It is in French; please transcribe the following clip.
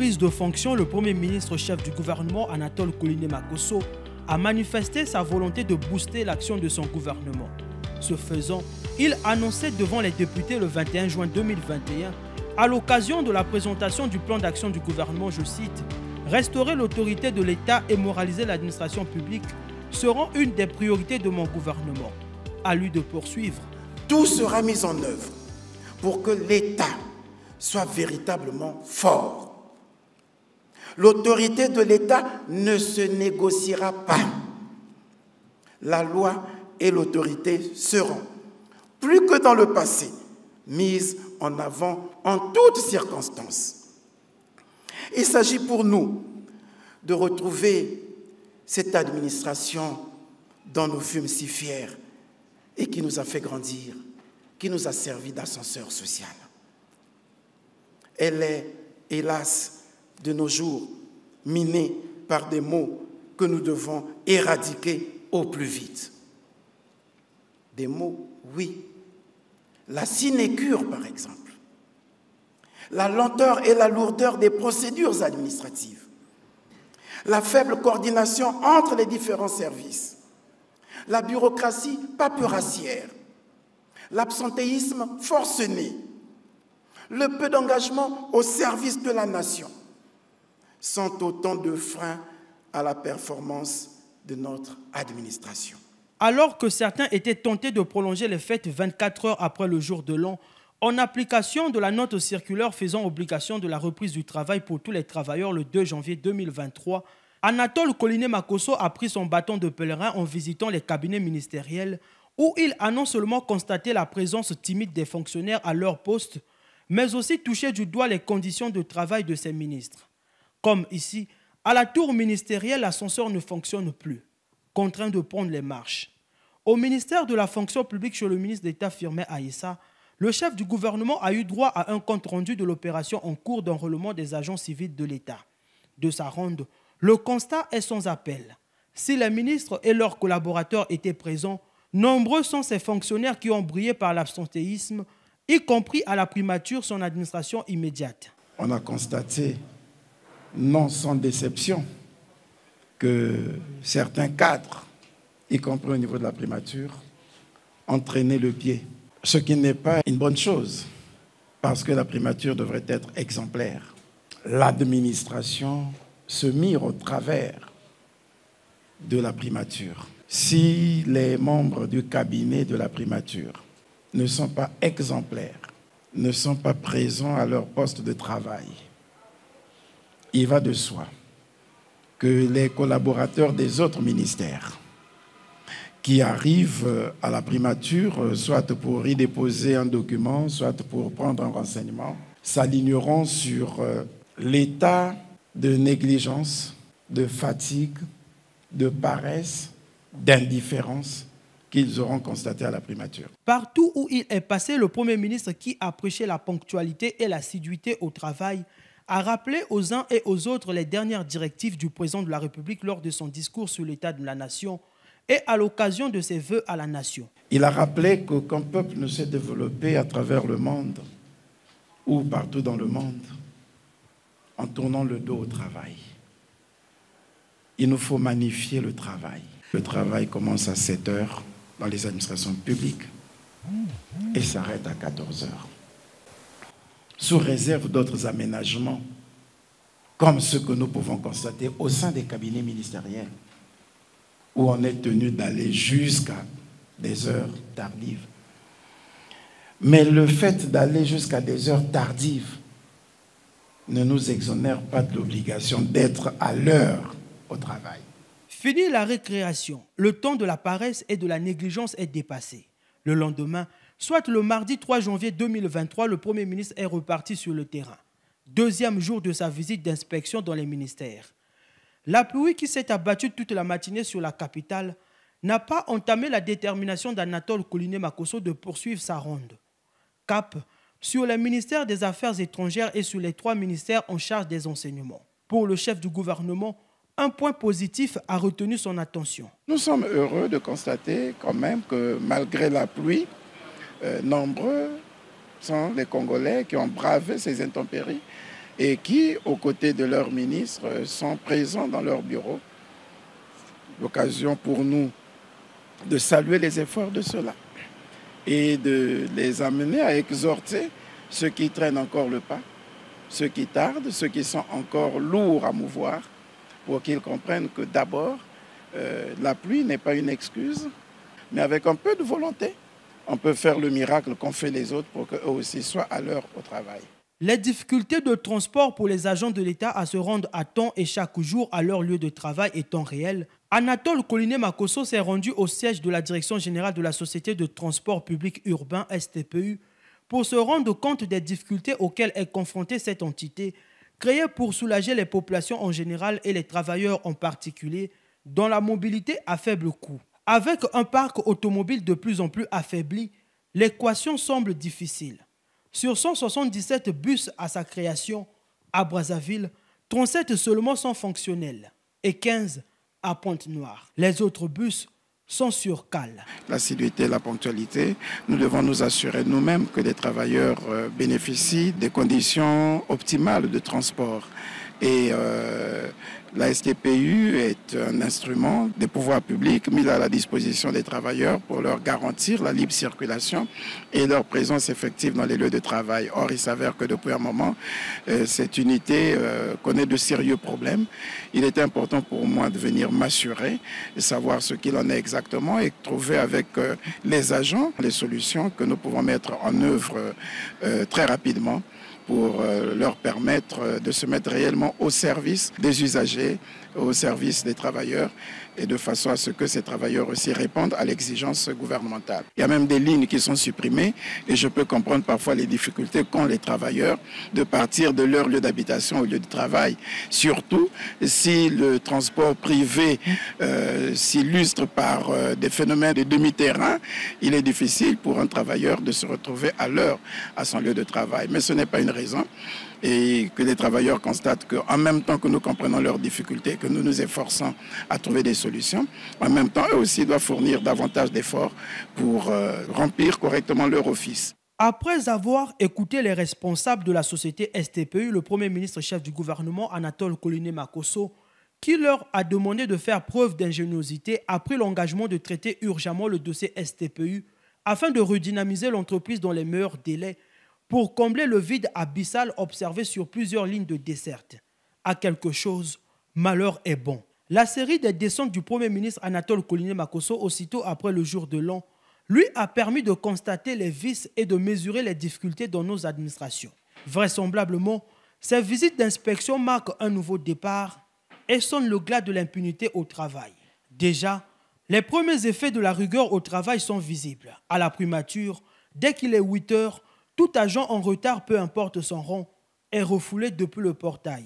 prise de fonction, le Premier ministre chef du gouvernement, Anatole Koliné-Makosso, a manifesté sa volonté de booster l'action de son gouvernement. Ce faisant, il annonçait devant les députés le 21 juin 2021, à l'occasion de la présentation du plan d'action du gouvernement, je cite, « Restaurer l'autorité de l'État et moraliser l'administration publique seront une des priorités de mon gouvernement. » À lui de poursuivre. Tout sera mis en œuvre pour que l'État soit véritablement fort. L'autorité de l'État ne se négociera pas. La loi et l'autorité seront, plus que dans le passé, mises en avant en toutes circonstances. Il s'agit pour nous de retrouver cette administration dont nous fûmes si fiers et qui nous a fait grandir, qui nous a servi d'ascenseur social. Elle est, hélas, de nos jours, minée par des maux que nous devons éradiquer au plus vite. Des maux, oui. La sinécure, par exemple. La lenteur et la lourdeur des procédures administratives. La faible coordination entre les différents services. La bureaucratie paperassière. L'absentéisme forcené. Le peu d'engagement au service de la nation sont autant de freins à la performance de notre administration. Alors que certains étaient tentés de prolonger les fêtes 24 heures après le jour de l'an, en application de la note circulaire faisant obligation de la reprise du travail pour tous les travailleurs le 2 janvier 2023, Anatole Koliné-Makosso a pris son bâton de pèlerin en visitant les cabinets ministériels où il a non seulement constaté la présence timide des fonctionnaires à leur poste, mais aussi touché du doigt les conditions de travail de ses ministres. Comme ici, à la tour ministérielle, l'ascenseur ne fonctionne plus, contraint de prendre les marches. Au ministère de la fonction publique chez le ministre d'État Firmin Aïssa, le chef du gouvernement a eu droit à un compte rendu de l'opération en cours d'enrôlement des agents civils de l'État. De sa ronde, le constat est sans appel. Si les ministres et leurs collaborateurs étaient présents, nombreux sont ces fonctionnaires qui ont brillé par l'absentéisme, y compris à la primature son administration immédiate. On a constaté, non sans déception, que certains cadres, y compris au niveau de la primature, ont traîné le pied. Ce qui n'est pas une bonne chose, parce que la primature devrait être exemplaire. L'administration se mire au travers de la primature. Si les membres du cabinet de la primature ne sont pas exemplaires, ne sont pas présents à leur poste de travail, il va de soi que les collaborateurs des autres ministères qui arrivent à la primature, soit pour y déposer un document, soit pour prendre un renseignement, s'aligneront sur l'état de négligence, de fatigue, de paresse, d'indifférence qu'ils auront constaté à la primature. Partout où il est passé, le Premier ministre, qui a prêché la ponctualité et l'assiduité au travail, a rappelé aux uns et aux autres les dernières directives du président de la République lors de son discours sur l'état de la nation et à l'occasion de ses vœux à la nation. Il a rappelé qu'aucun peuple ne s'est développé à travers le monde ou partout dans le monde en tournant le dos au travail. Il nous faut magnifier le travail. Le travail commence à 7 heures dans les administrations publiques et s'arrête à 14 heures. Sous réserve d'autres aménagements, comme ceux que nous pouvons constater au sein des cabinets ministériels, où on est tenu d'aller jusqu'à des heures tardives. Mais le fait d'aller jusqu'à des heures tardives ne nous exonère pas de l'obligation d'être à l'heure au travail. Fini la récréation, le temps de la paresse et de la négligence est dépassé. Le lendemain, soit le mardi 3 janvier 2023, le Premier ministre est reparti sur le terrain. Deuxième jour de sa visite d'inspection dans les ministères. La pluie qui s'est abattue toute la matinée sur la capitale n'a pas entamé la détermination d'Anatole Koliné-Makosso de poursuivre sa ronde. Cap sur les ministères des Affaires étrangères et sur les 3 ministères en charge des enseignements. Pour le chef du gouvernement, un point positif a retenu son attention. Nous sommes heureux de constater quand même que malgré la pluie, nombreux sont les Congolais qui ont bravé ces intempéries et qui, aux côtés de leurs ministres, sont présents dans leur bureau. L'occasion pour nous de saluer les efforts de ceux-là et de les amener à exhorter ceux qui traînent encore le pas, ceux qui tardent, ceux qui sont encore lourds à mouvoir, pour qu'ils comprennent que d'abord, la pluie n'est pas une excuse, mais avec un peu de volonté, on peut faire le miracle qu'ont fait les autres pour qu'eux aussi soient à l'heure au travail. Les difficultés de transport pour les agents de l'État à se rendre à temps et chaque jour à leur lieu de travail étant réelles, Anatole Koliné Makosso s'est rendu au siège de la Direction générale de la Société de transport public urbain STPU pour se rendre compte des difficultés auxquelles est confrontée cette entité, créée pour soulager les populations en général et les travailleurs en particulier, dans la mobilité à faible coût. Avec un parc automobile de plus en plus affaibli, l'équation semble difficile. Sur 177 bus à sa création, à Brazzaville, 37 seulement sont fonctionnels et 15 à Pointe-Noire. Les autres bus sont sur cale. L'assiduité, la ponctualité, nous devons nous assurer nous-mêmes que les travailleurs bénéficient des conditions optimales de transport. Et la STPU est un instrument des pouvoirs publics mis à la disposition des travailleurs pour leur garantir la libre circulation et leur présence effective dans les lieux de travail. Or, il s'avère que depuis un moment, cette unité connaît de sérieux problèmes. Il est important pour moi de venir m'assurer, de savoir ce qu'il en est exactement et trouver avec les agents les solutions que nous pouvons mettre en œuvre très rapidement pour leur permettre de se mettre réellement au service des usagers, au service des travailleurs, et de façon à ce que ces travailleurs aussi répondent à l'exigence gouvernementale. Il y a même des lignes qui sont supprimées et je peux comprendre parfois les difficultés qu'ont les travailleurs de partir de leur lieu d'habitation au lieu de travail. Surtout si le transport privé s'illustre par des phénomènes de demi-terrain, il est difficile pour un travailleur de se retrouver à l'heure à son lieu de travail. Mais ce n'est pas une raison. Et que les travailleurs constatent qu'en même temps que nous comprenons leurs difficultés, que nous nous efforçons à trouver des solutions, en même temps, eux aussi doivent fournir davantage d'efforts pour remplir correctement leur office. Après avoir écouté les responsables de la société STPU, le Premier ministre chef du gouvernement, Anatole Koliné Makosso, qui leur a demandé de faire preuve d'ingéniosité, a pris l'engagement de traiter urgemment le dossier STPU afin de redynamiser l'entreprise dans les meilleurs délais, pour combler le vide abyssal observé sur plusieurs lignes de desserte. À quelque chose, malheur est bon. La série des descentes du Premier ministre Anatole Koliné Makosso aussitôt après le jour de l'an lui a permis de constater les vices et de mesurer les difficultés dans nos administrations. Vraisemblablement, ces visites d'inspection marquent un nouveau départ et sonnent le glas de l'impunité au travail. Déjà, les premiers effets de la rigueur au travail sont visibles. À la primature, dès qu'il est 8 heures, tout agent en retard, peu importe son rang, est refoulé depuis le portail.